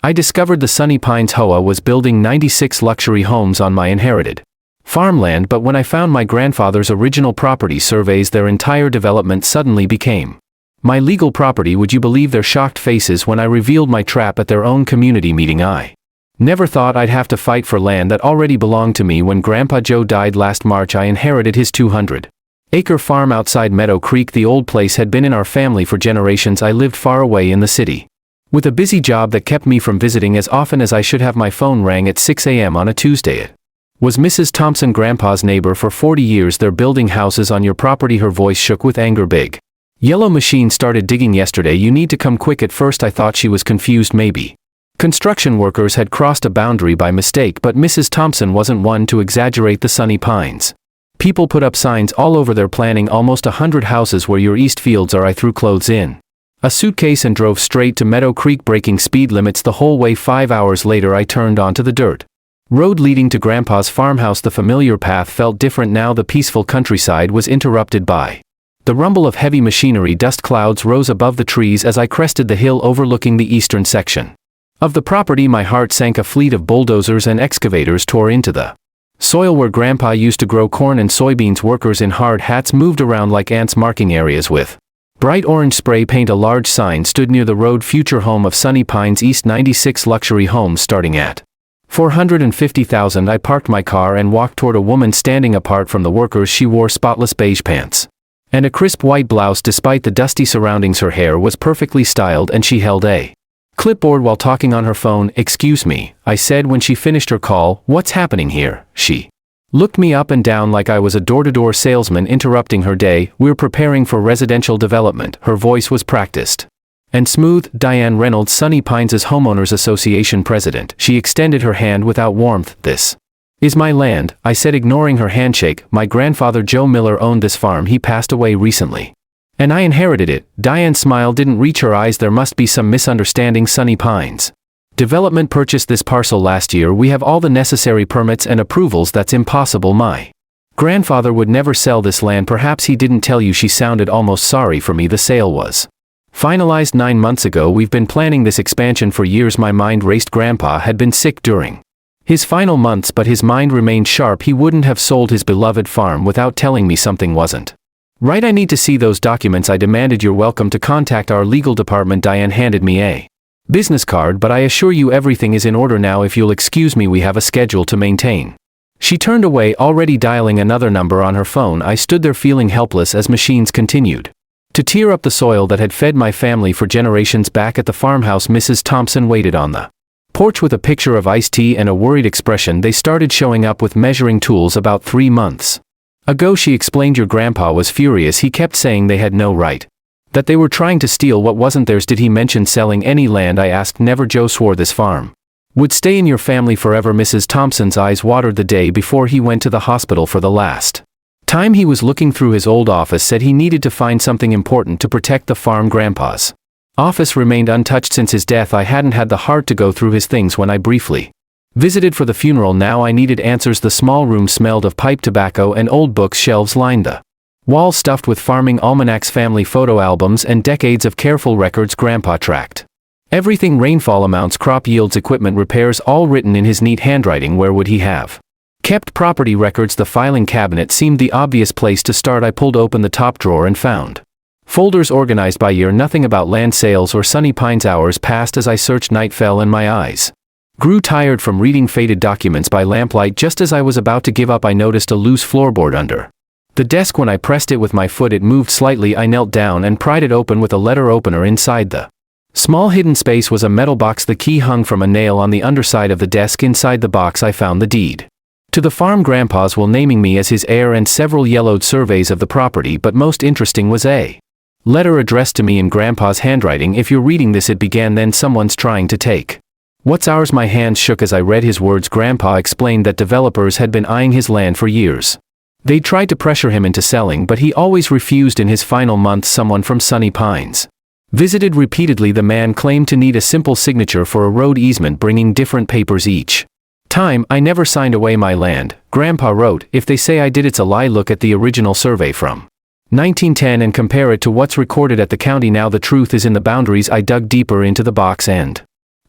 I discovered the Sunny Pines HOA was building 96 luxury homes on my inherited farmland, but when I found my grandfather's original property surveys, their entire development suddenly became my legal property. Would you believe their shocked faces when I revealed my trap at their own community meeting? I never thought I'd have to fight for land that already belonged to me. When Grandpa Joe died last March, I inherited his 200-acre farm outside Meadow Creek. The old place had been in our family for generations. I lived far away in the city, with a busy job that kept me from visiting as often as I should have. My phone rang at 6 a.m. on a Tuesday. It was Mrs. Thompson, Grandpa's neighbor for 40 years. They're building houses on your property. Her voice shook with anger. Big yellow machine started digging yesterday. You need to come quick. At first I thought she was confused. Maybe construction workers had crossed a boundary by mistake, but Mrs. Thompson wasn't one to exaggerate. The Sunny Pines people put up signs all over. They're planning almost 100 houses where your east fields are. I threw clothes in a suitcase and drove straight to Meadow Creek, breaking speed limits the whole way. 5 hours later I turned onto the dirt road leading to Grandpa's farmhouse. The familiar path felt different now. The peaceful countryside was interrupted by the rumble of heavy machinery. Dust clouds rose above the trees as I crested the hill overlooking the eastern section of the property. My heart sank. A fleet of bulldozers and excavators tore into the soil where Grandpa used to grow corn and soybeans. Workers in hard hats moved around like ants, marking areas with bright orange spray paint. A large sign stood near the road: future home of Sunny Pines East, 96 luxury homes starting at $450,000. I parked my car and walked toward a woman standing apart from the workers. She wore spotless beige pants and a crisp white blouse. Despite the dusty surroundings, her hair was perfectly styled and she held a clipboard while talking on her phone. "Excuse me," I said when she finished her call. "What's happening here?" She looked me up and down like I was a door-to-door salesman interrupting her day. "We're preparing for residential development." Her voice was practiced and smooth. "Diane Reynolds, Sunny Pines' Homeowners Association president." She extended her hand without warmth. "This is my land," I said, ignoring her handshake. "My grandfather Joe Miller owned this farm. He passed away recently, and I inherited it." Diane's smile didn't reach her eyes. "There must be some misunderstanding. Sunny Pines Development purchased this parcel last year. We have all the necessary permits and approvals." "That's impossible. My grandfather would never sell this land." "Perhaps he didn't tell you." She sounded almost sorry for me. "The sale was finalized 9 months ago. We've been planning this expansion for years." My mind raced. Grandpa had been sick during his final months, but his mind remained sharp. He wouldn't have sold his beloved farm without telling me something wasn't right. "I need to see those documents," I demanded. "You're welcome to contact our legal department." Diane handed me a business card. "But I assure you everything is in order now. If you'll excuse me, we have a schedule to maintain." She turned away, already dialing another number on her phone. I stood there feeling helpless as machines continued to tear up the soil that had fed my family for generations. Back at the farmhouse, Mrs. Thompson waited on the porch with a picture of iced tea and a worried expression. "They started showing up with measuring tools about 3 months ago," she explained. "Your grandpa was furious. He kept saying they had no right, that they were trying to steal what wasn't theirs." "Did he mention selling any land?" I asked. "Never. Joe swore this farm would stay in your family forever." Mrs. Thompson's eyes watered. "The day before he went to the hospital for the last time, he was looking through his old office, said he needed to find something important to protect the farm. Grandpa's office remained untouched since his death. I hadn't had the heart to go through his things when I briefly visited for the funeral. Now I needed answers." The small room smelled of pipe tobacco and old books. Shelves lined the walls stuffed with farming almanacs, family photo albums, and decades of careful records. Grandpa tracked everything: rainfall amounts, crop yields, equipment repairs, all written in his neat handwriting. Where would he have kept property records? The filing cabinet seemed the obvious place to start. I pulled open the top drawer and found folders organized by year. Nothing about land sales or Sunny Pines. Hours passed as I searched. Night fell and my eyes grew tired from reading faded documents by lamplight. Just as I was about to give up, I noticed a loose floorboard under the desk. When I pressed it with my foot, it moved slightly. I knelt down and pried it open with a letter opener. Inside the small hidden space was a metal box. The key hung from a nail on the underside of the desk. Inside the box I found the deed to the farm, Grandpa's will naming me as his heir, and several yellowed surveys of the property. But most interesting was a letter addressed to me in Grandpa's handwriting. "If you're reading this," it began, "then someone's trying to take what's ours." My hands shook as I read his words. Grandpa explained that developers had been eyeing his land for years. They tried to pressure him into selling, but he always refused. In his final months, someone from Sunny Pines visited repeatedly. The man claimed to need a simple signature for a road easement, bringing different papers each time. "I never signed away my land," Grandpa wrote. "If they say I did, it's a lie. Look at the original survey from 1910 and compare it to what's recorded at the county now. The truth is in the boundaries." I dug deeper into the box and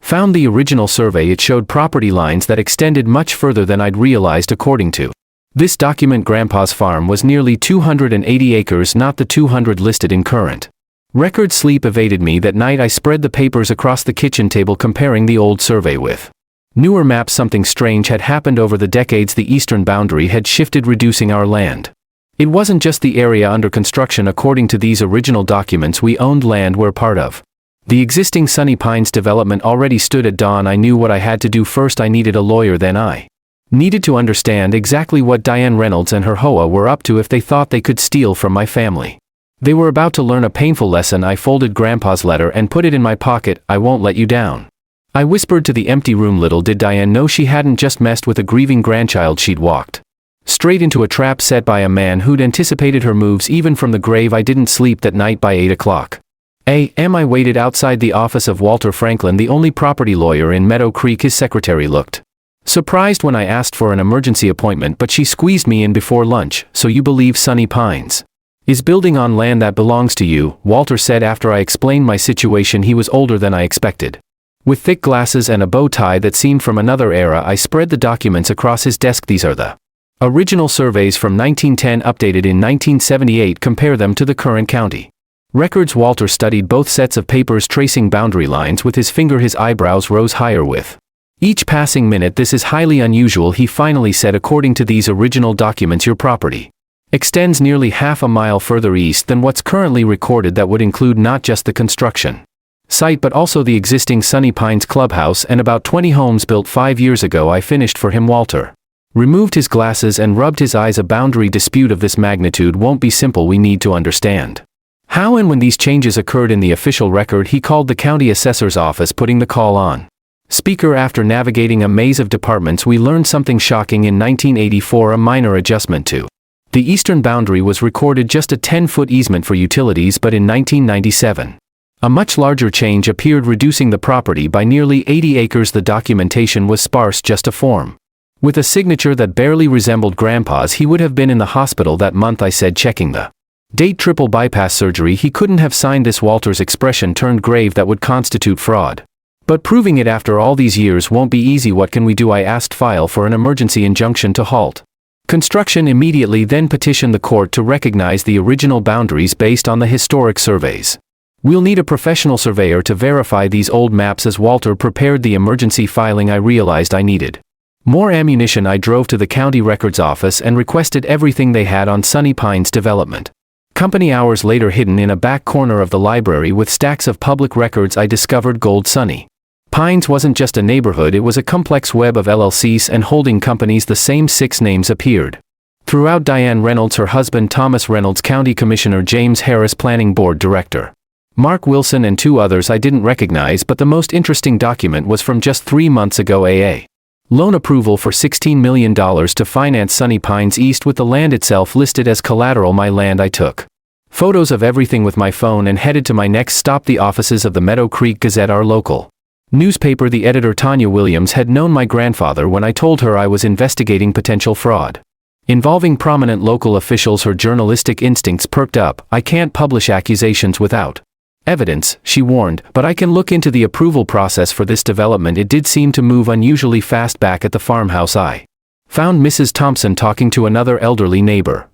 Found the original survey. It showed property lines that extended much further than I'd realized. According to this document, Grandpa's farm was nearly 280 acres, not the 200 listed in current record. Sleep evaded me that night. I spread the papers across the kitchen table, comparing the old survey with newer maps. Something strange had happened over the decades. The eastern boundary had shifted, reducing our land. It wasn't just the area under construction. According to these original documents, we owned land where part of the existing Sunny Pines development already stood. At dawn, I knew what I had to do. First, I needed a lawyer. Then I needed to understand exactly what Diane Reynolds and her HOA were up to if they thought they could steal from my family. They were about to learn a painful lesson. I folded Grandpa's letter and put it in my pocket. I won't let you down, I whispered to the empty room. Little did Diane know she hadn't just messed with a grieving grandchild. She'd walked straight into a trap set by a man who'd anticipated her moves, even from the grave. I didn't sleep that night. By 8 o'clock a.m. I waited outside the office of Walter Franklin, the only property lawyer in Meadow Creek. His secretary looked surprised when I asked for an emergency appointment, but she squeezed me in before lunch. So you believe Sunny Pines is building on land that belongs to you? Walter said after I explained my situation. He was older than I expected. With thick glasses and a bow tie that seemed from another era, I spread the documents across his desk. These are the original surveys from 1910, updated in 1978. Compare them to the current county records. Walter studied both sets of papers, tracing boundary lines with his finger. His eyebrows rose higher with each passing minute. This is highly unusual, he finally said. According to these original documents, your property extends nearly half a mile further east than what's currently recorded. That would include not just the construction site but also the existing Sunny Pines clubhouse and about 20 homes built 5 years ago. I finished for him. Walter removed his glasses and rubbed his eyes. A boundary dispute of this magnitude won't be simple. We need to understand how and when these changes occurred in the official record. He called the county assessor's office, putting the call on speaker. After navigating a maze of departments, we learned something shocking. In 1984, a minor adjustment to the eastern boundary was recorded, just a 10-foot easement for utilities. But in 1997, a much larger change appeared, reducing the property by nearly 80 acres. The documentation was sparse, just a form with a signature that barely resembled Grandpa's. He would have been in the hospital that month, I said, checking the date. Triple bypass surgery. He couldn't have signed this. Walter's expression turned grave. That would constitute fraud. But proving it after all these years won't be easy. What can we do? I asked. File for an emergency injunction to halt construction immediately, then petition the court to recognize the original boundaries based on the historic surveys. We'll need a professional surveyor to verify these old maps. As Walter prepared the emergency filing, I realized I needed more ammunition. I drove to the county records office and requested everything they had on Sunny Pines development company. Hours later, hidden in a back corner of the library with stacks of public records, I discovered gold. Sunny Pines wasn't just a neighborhood, it was a complex web of LLCs and holding companies. The same 6 names appeared throughout: Diane Reynolds, her husband Thomas Reynolds, County Commissioner James Harris, Planning Board Director Mark Wilson, and 2 others I didn't recognize. But the most interesting document was from just 3 months ago: a loan approval for $16 million to finance Sunny Pines East, with the land itself listed as collateral. My land. I took photos of everything with my phone and headed to my next stop, the offices of the Meadow Creek Gazette, our local newspaper. The editor, Tanya Williams, had known my grandfather when I told her I was investigating potential fraud involving prominent local officials. Her journalistic instincts perked up. I can't publish accusations without evidence, she warned, but I can look into the approval process for this development. It did seem to move unusually fast. Back at the farmhouse, I found Mrs. Thompson talking to another elderly neighbor,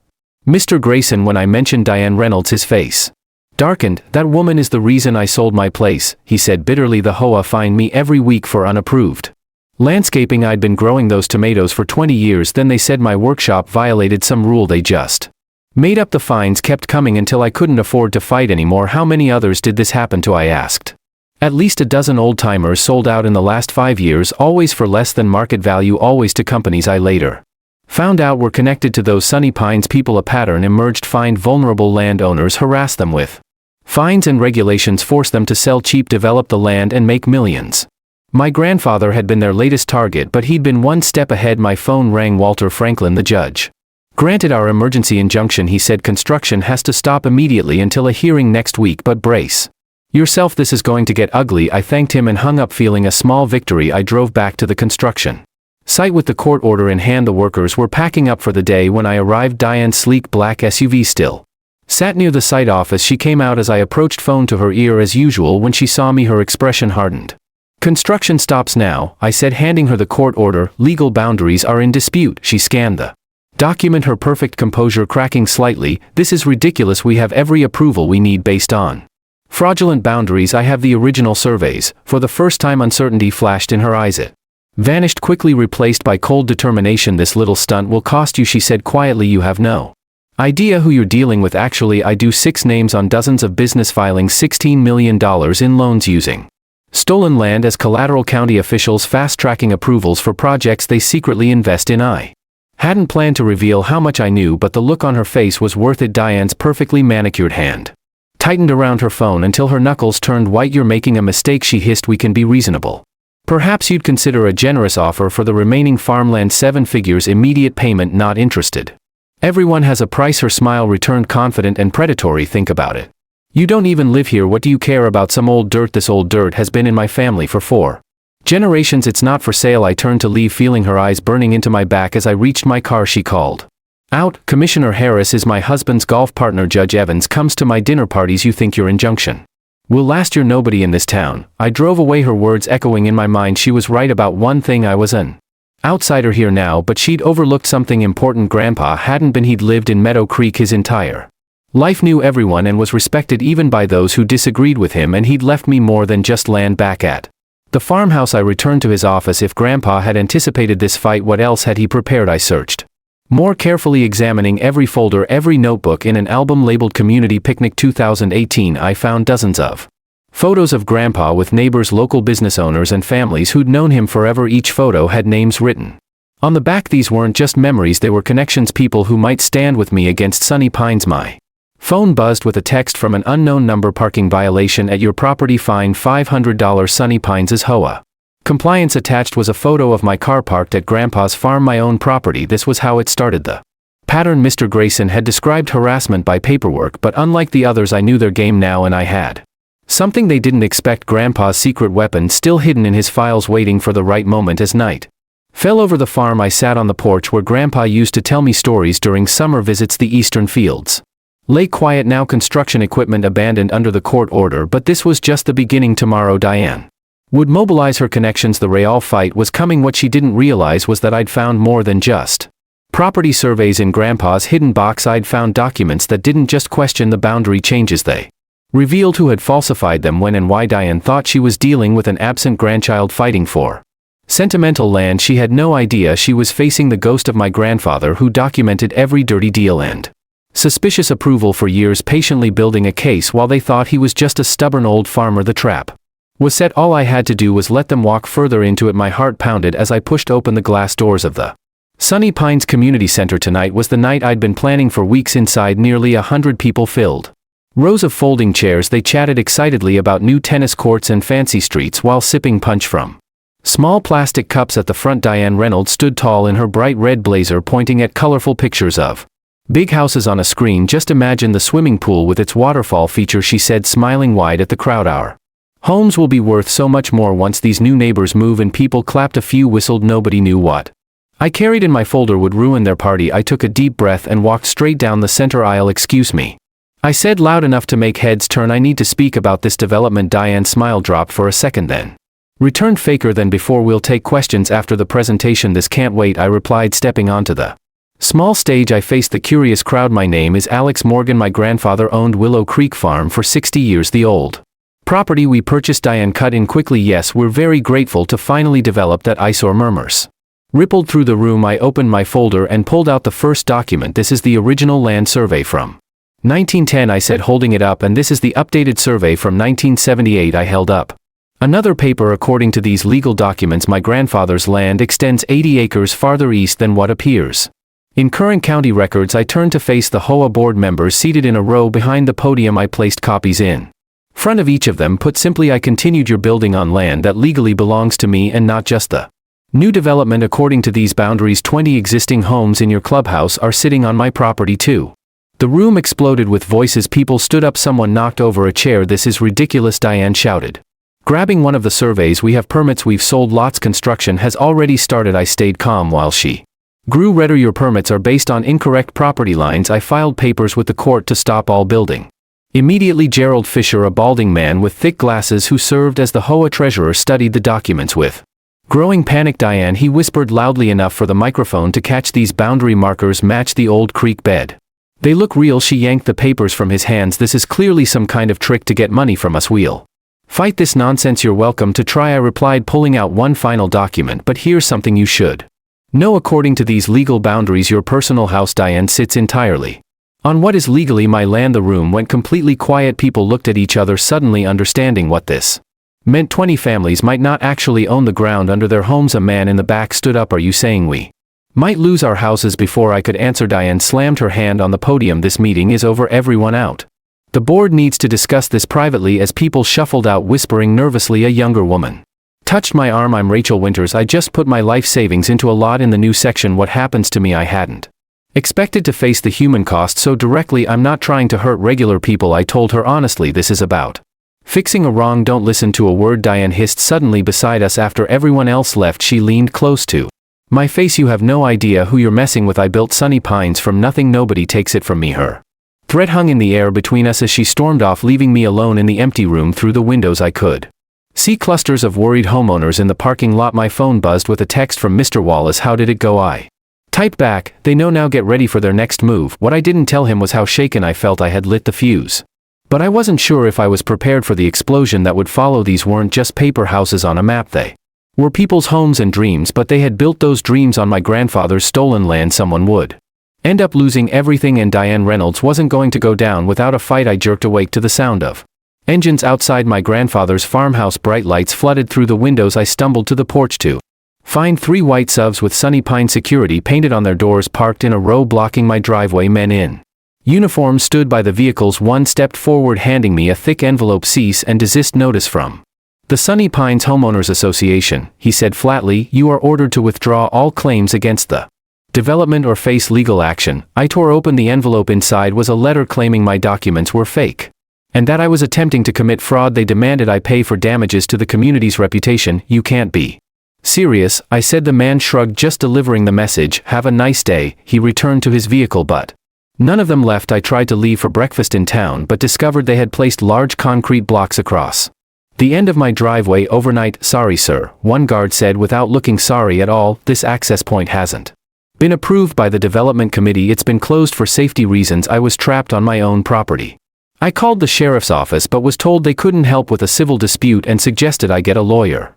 Mr. Grayson. When I mentioned Diane Reynolds, his face darkened. That woman is the reason I sold my place, he said bitterly. The HOA fined me every week for unapproved landscaping. I'd been growing those tomatoes for 20 years. Then they said my workshop violated some rule. They just made up. The fines kept coming until I couldn't afford to fight anymore. How many others did this happen to? I asked. At least a dozen old-timers sold out in the last 5 years, always for less than market value, always to companies I later found out were connected to those Sunny Pines people. A pattern emerged: find vulnerable landowners, harass them with fines and regulations, force them to sell cheap, develop the land, and make millions. My grandfather had been their latest target, but he'd been one step ahead. My phone rang. Walter Franklin, the judge, granted our emergency injunction. He said construction has to stop immediately until a hearing next week. But brace yourself, this is going to get ugly. I thanked him and hung up, feeling a small victory. I drove back to the construction site with the court order in hand. The workers were packing up for the day when I arrived. Diane's sleek black SUV still sat near the site office. She came out as I approached, phone to her ear. As usual, when she saw me, her expression hardened. Construction stops now, I said, handing her the court order. Legal boundaries are in dispute. She scanned the document, her perfect composure cracking slightly. This is ridiculous. We have every approval we need based on fraudulent boundaries. I have the original surveys. For the first time, uncertainty flashed in her eyes. It vanished quickly, replaced by cold determination. This little stunt will cost you, she said quietly. You have no idea who you're dealing with. Actually, I do. 6 names on dozens of business filings, $16 million in loans using stolen land as collateral. County officials fast-tracking approvals for projects they secretly invest in. I hadn't planned to reveal how much I knew, but the look on her face was worth it. Diane's perfectly manicured hand tightened around her phone until her knuckles turned white. You're making a mistake, she hissed. We can be reasonable. Perhaps you'd consider a generous offer for the remaining farmland. 7 figures, immediate payment. Not interested. Everyone has a price. Her smile returned, confident and predatory. Think about it. You don't even live here. What do you care about some old dirt? This old dirt has been in my family for 4 generations. It's not for sale. I turned to leave, feeling her eyes burning into my back. As I reached my car, she called out, Commissioner Harris is my husband's golf partner. Judge Evans comes to my dinner parties. You think your injunction will last? You're nobody in this town. I drove away, her words echoing in my mind. She was right about one thing. I was an outsider here now, but she'd overlooked something important. Grandpa hadn't been. He'd lived in Meadow Creek his entire life, knew everyone, and was respected even by those who disagreed with him. And he'd left me more than just land. Back at the farmhouse, I returned to his office. If Grandpa had anticipated this fight, what else had he prepared? I searched more carefully, examining every folder, every notebook. In an album labeled Community Picnic 2018, I found dozens of photos of Grandpa with neighbors, local business owners, and families who'd known him forever. Each photo had names written on the back. These weren't just memories, they were connections, people who might stand with me against Sunny Pines. My phone buzzed with a text from an unknown number. Parking violation at your property, fine $500. Sunny Pines' HOA compliance. Attached was a photo of my car parked at Grandpa's farm, my own property. This was how it started. The pattern. Mr. Grayson had described harassment by paperwork, but unlike the others, I knew their game now, and I had something they didn't expect. Grandpa's secret weapon still hidden in his files, waiting for the right moment. As night fell over the farm, I sat on the porch where Grandpa used to tell me stories during summer visits. The eastern fields lay quiet now, construction equipment abandoned under the court order, but this was just the beginning. Tomorrow Diane would mobilize her connections. The real fight was coming. What she didn't realize was that I'd found more than just property surveys in Grandpa's hidden box. I'd found documents that didn't just question the boundary changes, they revealed who had falsified them, when and why. Diane thought she was dealing with an absent grandchild fighting for sentimental land. She had no idea she was facing the ghost of my grandfather, who documented every dirty deal and suspicious approval for years, patiently building a case while they thought he was just a stubborn old farmer. The trap was set. All I had to do was let them walk further into it. My heart pounded as I pushed open the glass doors of the Sunny Pines Community Center. Tonight was the night I'd been planning for weeks. Inside, nearly 100 people filled rows of folding chairs. They chatted excitedly about new tennis courts and fancy streets while sipping punch from small plastic cups at the front. Diane Reynolds stood tall in her bright red blazer, pointing at colorful pictures of big houses on a screen. Just imagine the swimming pool with its waterfall feature, she said, smiling wide at the crowd. Our homes will be worth so much more once these new neighbors move. And people clapped. A few whistled. Nobody knew what I carried in my folder would ruin their party. I took a deep breath and walked straight down the center aisle. Excuse me, I said loud enough to make heads turn. I need to speak about this development. Diane's smile dropped for a second, then returned faker than before. We'll take questions after the presentation. This can't wait, I replied, stepping onto the small stage. I faced the curious crowd. My name is Alex Morgan. My grandfather owned Willow Creek Farm for 60 years. The old property we purchased. Diane cut in quickly. Yes, we're very grateful to finally develop that eyesore. Murmurs rippled through the room. I opened my folder and pulled out the first document. This is the original land survey from 1910, I said, holding it up, and this is the updated survey from 1978. I held up another paper. According to these legal documents, my grandfather's land extends 80 acres farther east than what appears in current county records. I turned to face the HOA board members seated in a row behind the podium. I placed copies in front of each of them. Put simply, I continued your building on land that legally belongs to me, and not just the new development. According to these boundaries, 20 existing homes in your clubhouse are sitting on my property too. The room exploded with voices. People stood up. Someone knocked over a chair. This is ridiculous, Diane shouted, grabbing one of the surveys. We have permits. We've sold lots. Construction has already started. I stayed calm while she grew redder. Your permits are based on incorrect property lines. I filed papers with the court to stop all building. Immediately Gerald Fisher, a balding man with thick glasses who served as the HOA treasurer, studied the documents with growing panic. Diane, he whispered loudly enough for the microphone to catch, these boundary markers match the old creek bed. They look real. She yanked the papers from his hands. This is clearly some kind of trick to get money from us. We'll fight this nonsense. You're welcome to try, I replied, pulling out one final document, but here's something you should know. According to these legal boundaries, your personal house, Diane, sits entirely on what is legally my land. The room went completely quiet. People looked at each other, suddenly understanding what this meant. 20 families might not actually own the ground under their homes. A man in the back stood up. Are you saying we might lose our houses? Before I could answer, Diane slammed her hand on the podium. This meeting is over. Everyone out. The board needs to discuss this privately. As people shuffled out, whispering nervously, a younger woman touched my arm. I'm Rachel Winters. I just put my life savings into a lot in the new section. What happens to me? I hadn't expected to face the human cost so directly. I'm not trying to hurt regular people, I told her honestly. This is about fixing a wrong. Don't listen to a word, Diane hissed. Suddenly beside us, after everyone else left, she leaned close to my face. You have no idea who you're messing with. I built Sunny Pines from nothing. Nobody takes it from me. Her threat hung in the air between us as she stormed off, leaving me alone in the empty room. Through the windows I could see clusters of worried homeowners in the parking lot. My phone buzzed with a text from Mr. Wallace. How did it go? I typed back, they know now, get ready for their next move. What I didn't tell him was how shaken I felt. I had lit the fuse, but I wasn't sure if I was prepared for the explosion that would follow. These weren't just paper houses on a map. They were people's homes and dreams, but they had built those dreams on my grandfather's stolen land. Someone would end up losing everything, and Diane Reynolds wasn't going to go down without a fight. I jerked awake to the sound of engines outside my grandfather's farmhouse. Bright lights flooded through the windows. I stumbled to the porch to find 3 white SUVs with Sunny Pine security painted on their doors parked in a row blocking my driveway. Men in uniform stood by the vehicles. One stepped forward, handing me a thick envelope. Cease and desist notice from the Sunny Pines Homeowners Association, he said flatly. You are ordered to withdraw all claims against the development or face legal action. I tore open the envelope. Inside was a letter claiming my documents were fake and that I was attempting to commit fraud. They demanded I pay for damages to the community's reputation. You can't be serious, I said. The man shrugged, just delivering the message. Have a nice day. He returned to his vehicle, but none of them left. I tried to leave for breakfast in town, but discovered they had placed large concrete blocks across the end of my driveway overnight. Sorry sir, one guard said without looking sorry at all. This access point hasn't been approved by the development committee. It's been closed for safety reasons. I was trapped on my own property. I called the sheriff's office but was told they couldn't help with a civil dispute and suggested I get a lawyer.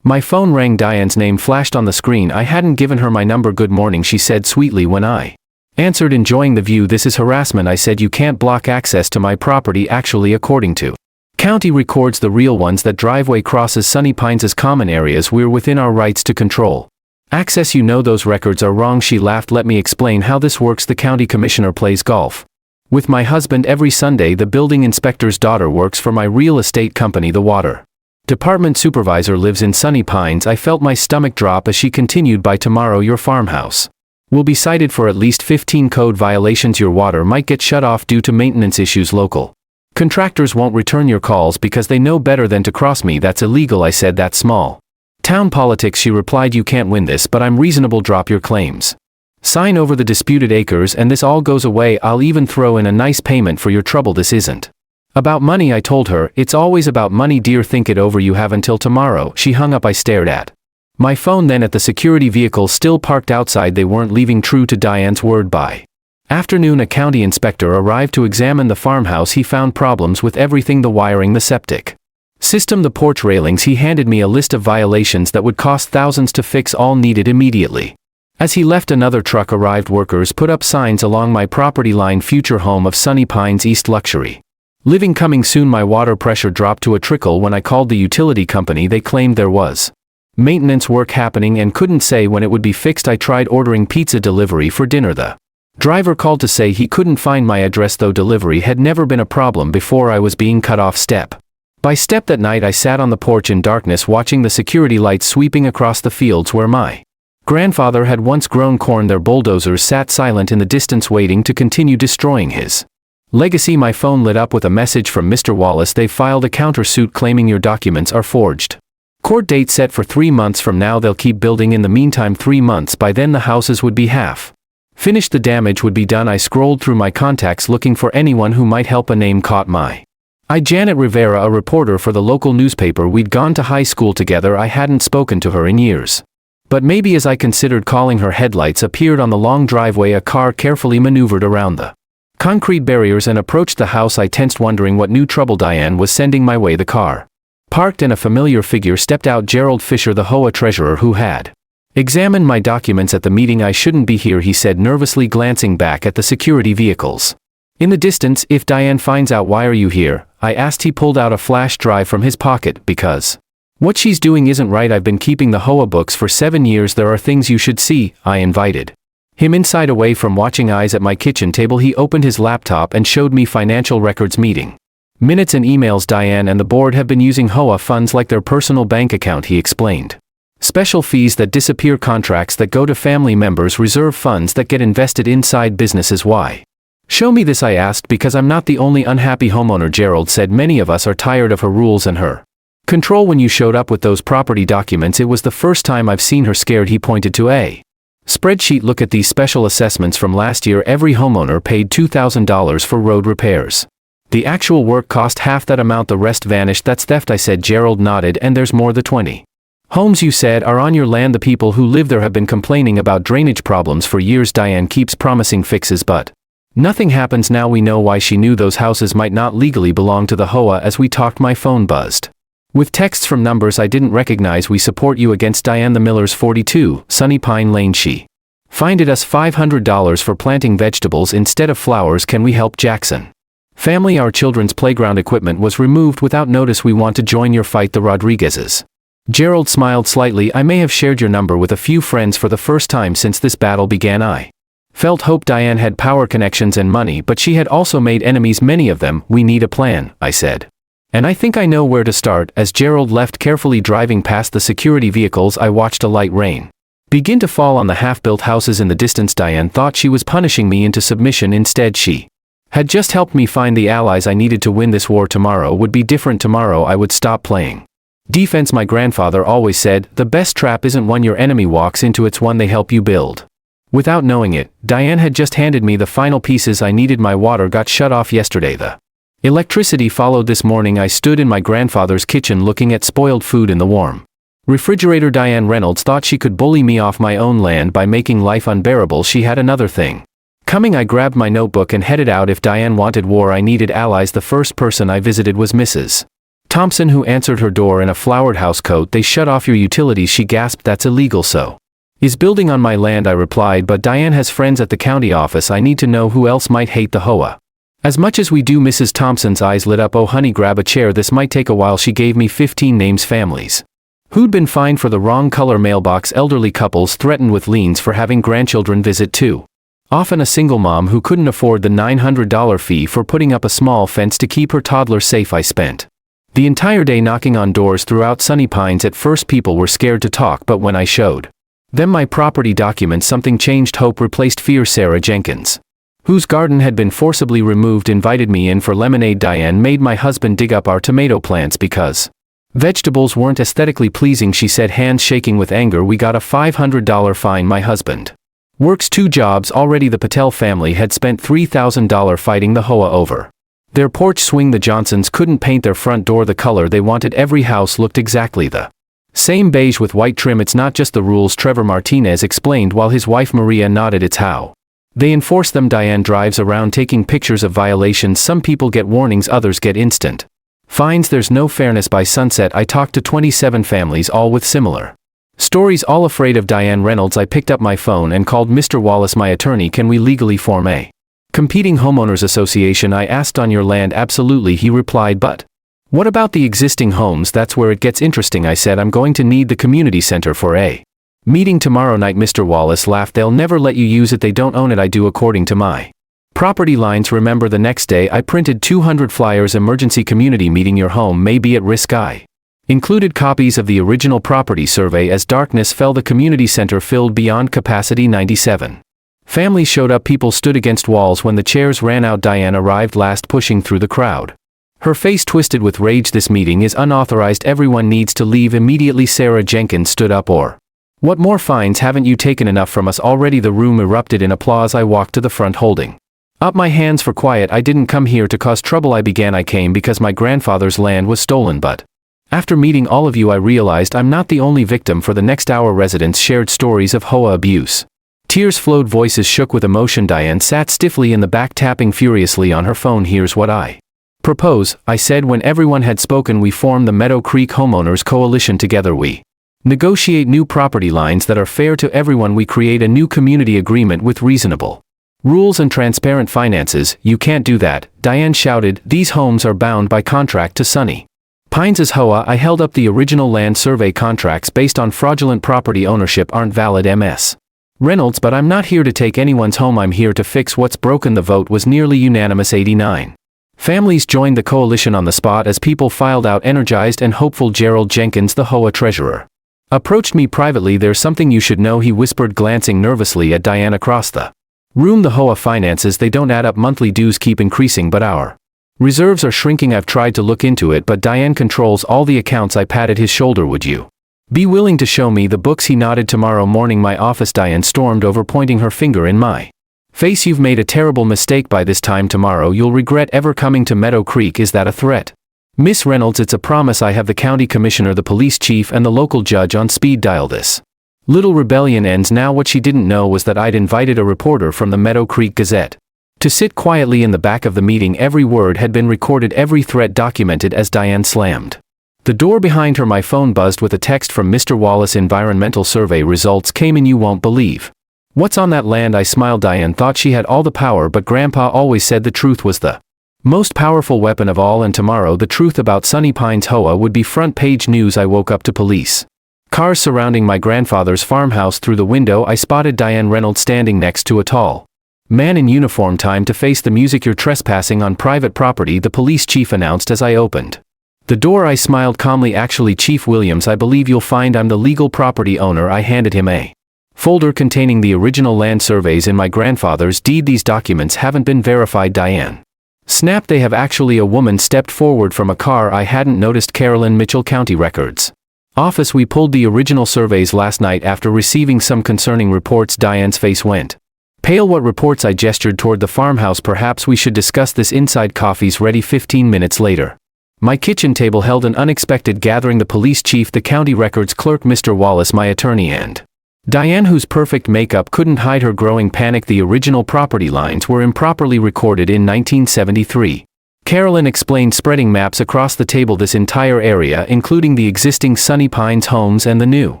My phone rang. Diane's name flashed on the screen. I hadn't given her my number. Good morning, she said sweetly when I answered, enjoying the view. This is harassment, I said. You can't block access to my property. Actually, according to county records, the real ones, that driveway crosses Sunny Pines' common areas. We're within our rights to control access. You know those records are wrong. She laughed. Let me explain how this works. The county commissioner plays golf with my husband every Sunday. The building inspector's daughter works for my real estate company. The water department supervisor lives in Sunny Pines. I felt my stomach drop as she continued. By tomorrow your farmhouse will be cited for at least 15 code violations. Your water might get shut off due to maintenance issues. Local contractors won't return your calls because they know better than to cross me. That's illegal, I said. That's small town politics, she replied. You can't win this, but I'm reasonable. Drop your claims, sign over the disputed acres, and this all goes away. I'll even throw in a nice payment for your trouble. This isn't about money, I told her. It's always about money, dear. Think it over. You have until tomorrow. She hung up. I stared at my phone, then at the security vehicle still parked outside. They weren't leaving. True to Diane's word, by afternoon a county inspector arrived to examine the farmhouse. He found problems with everything: the wiring, the septic system, the porch railings. He handed me a list of violations that would cost thousands to fix, all needed immediately. As he left, another truck arrived. Workers put up signs along my property line: future home of Sunny Pines East luxury living coming soon. My water pressure dropped to a trickle. When I called the utility company, they claimed there was maintenance work happening and couldn't say when it would be fixed. I tried ordering pizza delivery for dinner. The driver called to say he couldn't find my address, though delivery had never been a problem before. I was being cut off step by step. That night I sat on the porch in darkness, watching the security lights sweeping across the fields where my grandfather had once grown corn. Their bulldozers sat silent in the distance, waiting to continue destroying his legacy. My phone lit up with a message from Mr. Wallace. They filed a countersuit claiming your documents are forged. Court date set for 3 months from now. They'll keep building in the meantime. 3 months. By then the houses would be half Finished the damage would be done. I scrolled through my contacts looking for anyone who might help. A name caught my eye. Janet Rivera, a reporter for the local newspaper. We'd gone to high school together. I hadn't spoken to her in years. But maybe as I considered calling her, headlights appeared on the long driveway. A car carefully maneuvered around the concrete barriers and approached the house. I tensed, wondering what new trouble Diane was sending my way. The car parked and a familiar figure stepped out. Gerald Fisher, the HOA treasurer who had examined my documents at the meeting. I shouldn't be here, he said nervously, glancing back at the security vehicles in the distance. If Diane finds out, why are you here? I asked. He pulled out a flash drive from his pocket. Because what she's doing isn't right. I've been keeping the HOA books for 7 years. There are things you should see. I invited him inside, away from watching eyes at my kitchen table. He opened his laptop and showed me financial records, meeting minutes and emails. Diane and the board have been using HOA funds like their personal bank account, he explained. Special fees that disappear, contracts that go to family members, reserve funds that get invested inside businesses. Why show me this? I asked. Because I'm not the only unhappy homeowner, Gerald said. Many of us are tired of her rules and her control. When you showed up with those property documents, it was the first time I've seen her scared. He pointed to a spreadsheet. Look at these special assessments from last year. Every homeowner paid $2,000 for road repairs. The actual work cost half that amount. The rest vanished. That's theft, I said. Gerald nodded. And there's more. The 20 homes you said are on your land. The people who live there have been complaining about drainage problems for years. Diane keeps promising fixes, but nothing happens. Now we know why. She knew those houses might not legally belong to the HOA. As we talked, my phone buzzed with texts from numbers I didn't recognize. We support you against Diane. The Millers, 42, Sunny Pine Lane. She fined us $500 for planting vegetables instead of flowers. Can we help? Jackson family, our children's playground equipment was removed without notice. We want to join your fight. The Rodriguezes. Gerald smiled slightly. I may have shared your number with a few friends for the first time since this battle began. I felt hope. Diane had power, connections, and money, but she had also made enemies, many of them. We need a plan, I said. And I think I know where to start. As Gerald left, carefully driving past the security vehicles, I watched a light rain begin to fall on the half-built houses in the distance. Diane thought she was punishing me into submission. Instead, she had just helped me find the allies I needed to win this war. Tomorrow would be different. Tomorrow I would stop playing defense. My grandfather always said, the best trap isn't one your enemy walks into, it's one they help you build. Without knowing it, Diane had just handed me the final pieces I needed. My water got shut off yesterday. The electricity followed this morning. I stood in my grandfather's kitchen looking at spoiled food in the warm refrigerator. Diane Reynolds thought she could bully me off my own land by making life unbearable. She had another thing coming. I grabbed my notebook and headed out. If Diane wanted war, I needed allies. The first person I visited was Mrs. Thompson, who answered her door in a flowered housecoat. They shut off your utilities, she gasped. That's illegal. So is building on my land, I replied. But Diane has friends at the county office. I need to know who else might hate the HOA as much as we do. Mrs. Thompson's eyes lit up. Oh honey, grab a chair, this might take a while. She gave me 15 names, families who'd been fined for the wrong color mailbox, elderly couples threatened with liens for having grandchildren visit too often, a single mom who couldn't afford the $900 fee for putting up a small fence to keep her toddler safe. I spent the entire day knocking on doors throughout Sunny Pines. At first people were scared to talk, but when I showed them my property documents, something changed. Hope replaced fear. Sarah Jenkins, whose garden had been forcibly removed, invited me in for lemonade. Diane made my husband dig up our tomato plants because vegetables weren't aesthetically pleasing, she said, hands shaking with anger. We got a $500 fine. My husband works 2 jobs already. The Patel family had spent $3,000 fighting the HOA over their porch swing. The Johnsons couldn't paint their front door the color they wanted. Every house looked exactly the same, beige with white trim. It's not just the rules, Trevor Martinez explained while his wife Maria nodded. It's how they enforce them. Diane drives around taking pictures of violations. Some people get warnings, others get instant fines. There's no fairness. By sunset I talked to 27 families, all with similar stories, all afraid of Diane Reynolds. I picked up my phone and called Mr. Wallace, my attorney. Can we legally form a competing homeowners association? I asked. On your land? Absolutely, he replied. But what about the existing homes? That's where it gets interesting, I said. I'm going to need the community center for a meeting tomorrow night. Mr. Wallace laughed. They'll never let you use it. They don't own it. I do, according to my property lines. Remember, the next day I printed 200 flyers. Emergency community meeting. Your home may be at risk. I included copies of the original property survey. As darkness fell, the community center filled beyond capacity. 97 families showed up. People stood against walls when the chairs ran out. Diane arrived last, pushing through the crowd, her face twisted with rage. This meeting is unauthorized. Everyone needs to leave immediately. Sarah Jenkins stood up. Or What more fines haven't you taken enough from us already? The room erupted in applause. I walked to the front holding up my hands for quiet. I didn't come here to cause trouble. I came because my grandfather's land was stolen, but after meeting all of you I realized I'm not the only victim. For the next hour residents shared stories of HOA abuse. Tears flowed, voices shook with emotion. Diane sat stiffly in the back, tapping furiously on her phone. Here's what I propose, I said when everyone had spoken. We form the Meadow Creek Homeowners Coalition. Together we negotiate new property lines that are fair to everyone. We create a new community agreement with reasonable rules and transparent finances. You can't do that, Diane shouted. These homes are bound by contract to Sunny Pines' HOA. I held up the original land survey contracts based on fraudulent property ownership aren't valid, Ms. Reynolds, but I'm not here to take anyone's home. I'm here to fix what's broken. The vote was nearly unanimous. 89 families joined the coalition on the spot as people filed out, energized and hopeful. Gerald Jenkins, the HOA treasurer, approached me privately. There's something you should know, he whispered, glancing nervously at Diane across the room. The HOA finances, they don't add up. Monthly dues keep increasing, but our reserves are shrinking. I've tried to look into it, but Diane controls all the accounts. I patted his shoulder. Would you be willing to show me the books? He nodded. Tomorrow morning, my office. Diane stormed over, pointing her finger in my face. You've made a terrible mistake. By this time tomorrow you'll regret ever coming to Meadow Creek. Is that a threat, Miss Reynolds? It's a promise. I have the county commissioner, the police chief and the local judge on speed dial. This little rebellion ends now. What she didn't know was that I'd invited a reporter from the Meadow Creek Gazette to sit quietly in the back of the meeting. Every word had been recorded, every threat documented. As Diane slammed the door behind her, my phone buzzed with a text from Mr. Wallace. Environmental survey results came in. You won't believe what's on that land. I smiled. Diane thought she had all the power, but Grandpa always said the truth was the most powerful weapon of all. And tomorrow the truth about Sunny Pines HOA would be front page news. I woke up to police cars surrounding my grandfather's farmhouse. Through the window I spotted Diane Reynolds standing next to a tall man in uniform. Time to face the music. You're trespassing on private property, the police chief announced as I opened the door. I smiled calmly. Actually, Chief Williams, I believe you'll find I'm the legal property owner. I handed him a folder containing the original land surveys in my grandfather's deed. These documents haven't been verified, Diane snapped. They have. Actually, a woman stepped forward from a car. I hadn't noticed. Carolyn Mitchell, County Records Office. We pulled the original surveys last night after receiving some concerning reports. Diane's face went pale. What reports? I gestured toward the farmhouse. Perhaps we should discuss this inside. Coffee's ready. 15 minutes later, my kitchen table held an unexpected gathering. The police chief, the county records clerk, Mr. Wallace, my attorney, and Diane, whose perfect makeup couldn't hide her growing panic. The original property lines were improperly recorded in 1973. Carolyn explained, spreading maps across the table. This entire area, including the existing Sunny Pines homes and the new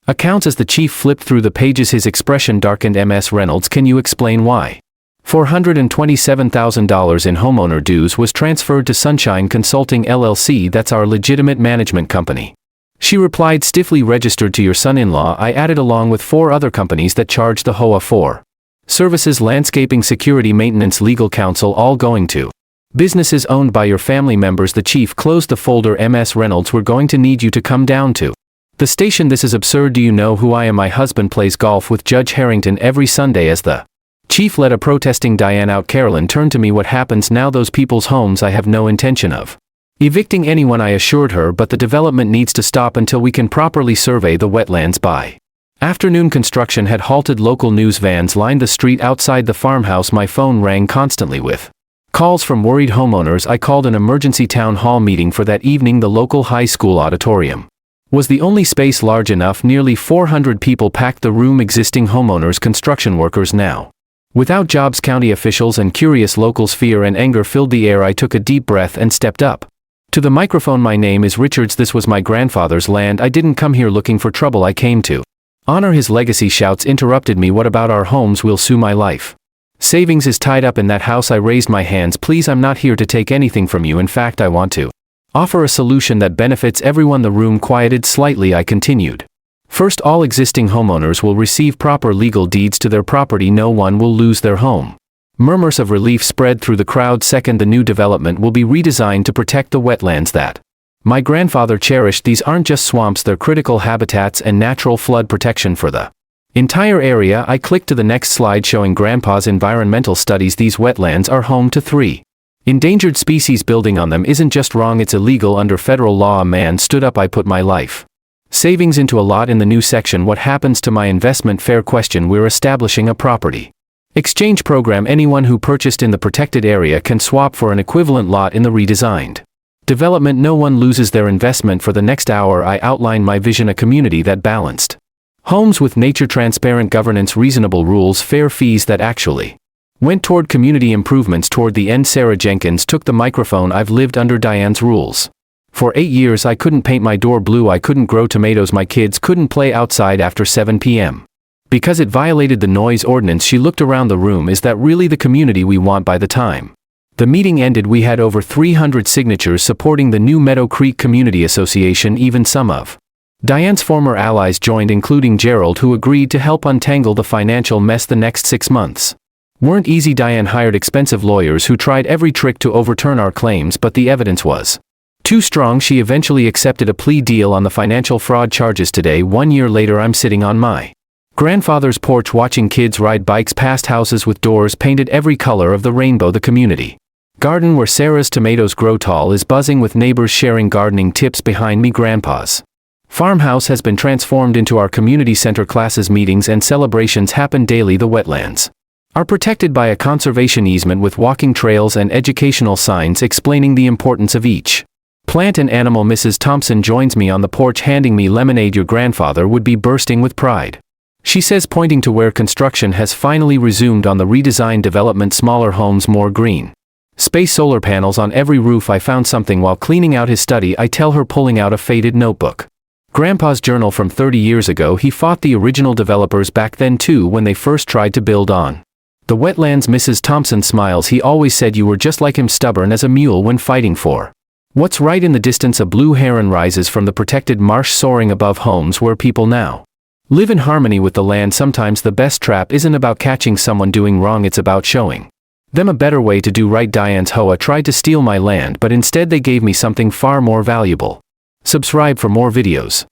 accounts. As the chief flipped through the pages, his expression darkened. Ms. Reynolds, can you explain why $427,000 in homeowner dues was transferred to Sunshine Consulting LLC? That's our legitimate management company, she replied stiffly. Registered to your son-in-law, I added, along with 4 other companies that charge the HOA for services: landscaping, security, maintenance, legal counsel, all going to businesses owned by your family members. The chief closed the folder. Ms. Reynolds, we're going to need you to come down to the station. This is absurd. Do you know who I am? My husband plays golf with Judge Harrington every Sunday. As the chief let a protesting Diane out, Carolyn turned to me. What happens now? Those people's homes? I have no intention of evicting anyone, I assured her, but the development needs to stop until we can properly survey the wetlands. By afternoon, construction had halted. Local news vans lined the street outside the farmhouse. My phone rang constantly with calls from worried homeowners. I called an emergency town hall meeting for that evening. The local high school auditorium was the only space large enough. Nearly 400 people packed the room. Existing homeowners, construction workers now without jobs, county officials and curious locals. Fear and anger filled the air. I took a deep breath and stepped up to the microphone. My name is Richards. This was my grandfather's land. I didn't come here looking for trouble. I came to honor his legacy. Shouts interrupted me. What about our homes? We'll sue. My life savings is tied up in that house. I raised my hands. Please, I'm not here to take anything from you. In fact, I want to offer a solution that benefits everyone. The room quieted slightly. I continued. First, all existing homeowners will receive proper legal deeds to their property. No one will lose their home. Murmurs of relief spread through the crowd. Second, the new development will be redesigned to protect the wetlands that my grandfather cherished. These aren't just swamps, they're critical habitats and natural flood protection for the entire area. I clicked to the next slide showing Grandpa's environmental studies. These wetlands are home to 3 endangered species. Building on them isn't just wrong, it's illegal under federal law. A man stood up. I put my life Savings into a lot in the new section. What happens to my investment? Fair question. We're establishing a property exchange program. Anyone who purchased in the protected area can swap for an equivalent lot in the redesigned development. No one loses their investment. For the next hour I outline my vision, a community that balanced homes with nature, transparent governance, reasonable rules, fair fees that actually went toward community improvements. Toward the end, Sarah Jenkins took the microphone. I've lived under Diane's rules for 8 years. I couldn't paint my door blue. I couldn't grow tomatoes. My kids couldn't play outside after 7 p.m. because it violated the noise ordinance. She looked around the room. Is that really the community we want? By the time the meeting ended, we had over 300 signatures supporting the new Meadow Creek Community Association. Even some of Diane's former allies joined, including Gerald, who agreed to help untangle the financial mess. The next 6 months weren't easy. Diane hired expensive lawyers who tried every trick to overturn our claims, but the evidence was too strong. She eventually accepted a plea deal on the financial fraud charges. Today, 1 year later, I'm sitting on my grandfather's porch watching kids ride bikes past houses with doors painted every color of the rainbow. The community garden where Sarah's tomatoes grow tall is buzzing with neighbors sharing gardening tips. Behind me, Grandpa's farmhouse has been transformed into our community center. Classes, meetings, and celebrations happen daily. The wetlands are protected by a conservation easement with walking trails and educational signs explaining the importance of each plant and animal. Mrs. Thompson joins me on the porch, handing me lemonade. Your grandfather would be bursting with pride, she says, pointing to where construction has finally resumed on the redesigned development. Smaller homes, more green space, solar panels on every roof. I found something while cleaning out his study, I tell her, pulling out a faded notebook. Grandpa's journal from 30 years ago. He fought the original developers back then too, when they first tried to build on the wetlands. Mrs. Thompson smiles. He always said you were just like him, stubborn as a mule when fighting for what's right. In the distance, a blue heron rises from the protected marsh, soaring above homes where people now live in harmony with the land. Sometimes the best trap isn't about catching someone doing wrong, it's about showing them a better way to do right. Diane's HOA tried to steal my land, but instead they gave me something far more valuable. Subscribe for more videos.